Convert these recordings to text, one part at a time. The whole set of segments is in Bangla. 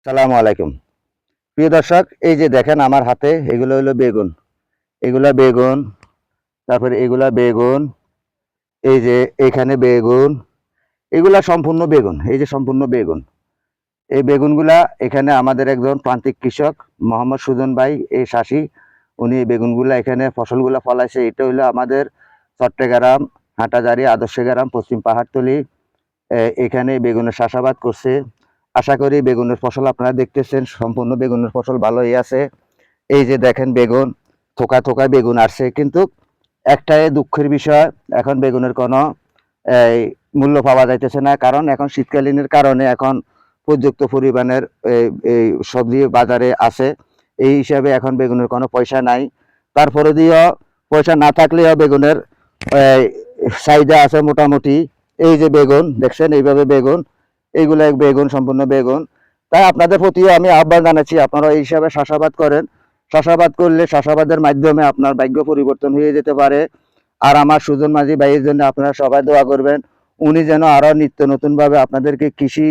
সালামু আলাইকুম। প্রিয় দর্শক, এই যে দেখেন আমার হাতে এগুলো হলো বেগুন। এগুলা বেগুন, তারপরে এগুলা বেগুন, এই যে এখানে বেগুন, এগুলা সম্পূর্ণ বেগুন। এই যে সম্পূর্ণ বেগুন। এই বেগুনগুলা এখানে আমাদের একজন প্রান্তিক কৃষক মোহাম্মদ সুজন ভাই এই চাষি, উনি এই বেগুনগুলা এখানে ফসলগুলা ফলাইছে। এটা হলো আমাদের চট্টগ্রাম হাটাজারি আদর্শ গ্রাম পশ্চিম পাহাড়তলি। এখানে বেগুনের চাষাবাদ করছে। আশা করি বেগুনের ফসল আপনারা দেখতেছেন, সম্পূর্ণ বেগুনের ফসল ভালোই আছে। এই যে দেখেন বেগুন, থোকা থোকা বেগুন আসছে, কিন্তু একটাই দুঃখের বিষয়, এখন বেগুনের কোনো এই মূল্য পাওয়া যাইতেছে না। কারণ এখন শীতকালীনের কারণে এখন পর্যাপ্ত পরিমাণের এই সবজি বাজারে আছে। এই হিসাবে এখন বেগুনের কোনো পয়সা নাই। তারপরে দিয়েও পয়সা না থাকলেও বেগুনের এই চাহিদা আছে মোটামুটি। এই যে বেগুন দেখছেন, এইভাবে বেগুন, এইগুলো বেগুন, সম্পূর্ণ বেগুন। তাই আপনাদের প্রতিও আমি আহ্বান জানাচ্ছি, আপনারা এই হিসাবে চাষাবাদ করেন। চাষাবাদ করলে চাষাবাদের মাধ্যমে আপনার ভাগ্য পরিবর্তন হয়ে যেতে পারে। আর আমার সুজন মাঝি ভাইয়ের জন্য আপনারা সবাই দোয়া করবেন। উনি যেন আরো নিত্য নতুন ভাবে আপনাদেরকে কৃষি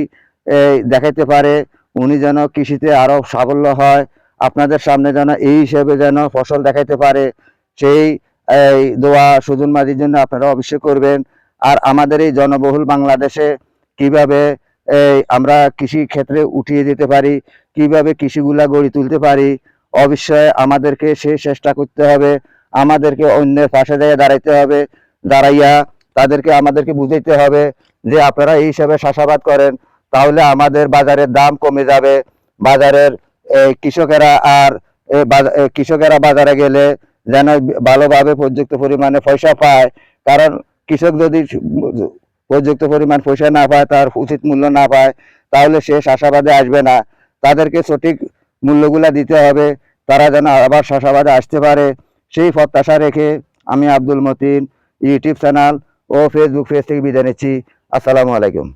দেখাইতে পারে। উনি যেন কৃষিতে আরো সাফল্য হয়, আপনাদের সামনে যেন এই হিসেবে যেন ফসল দেখাইতে পারে, সেই দোয়া সুজন মাঝির জন্য আপনারা অবশ্যই করবেন। আর আমাদের এই জনবহুল বাংলাদেশে কিভাবে আমরা কৃষি ক্ষেত্রে উঠিয়ে যেতে পারি, কিভাবে কৃষিগুলা গড়ে তুলতে পারি, অবশ্যই আমাদেরকে সেই চেষ্টা করতে হবে। আমাদেরকে অন্যের পাশে জায়গায় দাঁড়াইতে হবে, দাঁড়াইয়া তাদেরকে আমাদেরকে বুঝাইতে হবে যে আপনারা এই হিসাবে চাষাবাদ করেন, তাহলে আমাদের বাজারের দাম কমে যাবে। বাজারের কৃষকেরা আর কৃষকেরা বাজারে গেলে যেন ভালোভাবে পর্যাপ্ত পরিমাণে পয়সা পায়। কারণ কৃষক যদি পর্যাপ্ত পরিমাণ পয়সা না পায়, তার উচিত মূল্য না পায়, তাহলে সে চাষাবাদে আসবে না। তাদেরকে সঠিক মূল্যগুলা দিতে হবে, তারা যেন আবার চাষাবাদে আসতে পারে, সেই প্রত্যাশা রেখে আমি আব্দুল মতিন ইউটিউব চ্যানেল ও ফেসবুক পেজ থেকে বিদায় নিচ্ছি। আসসালামু আলাইকুম।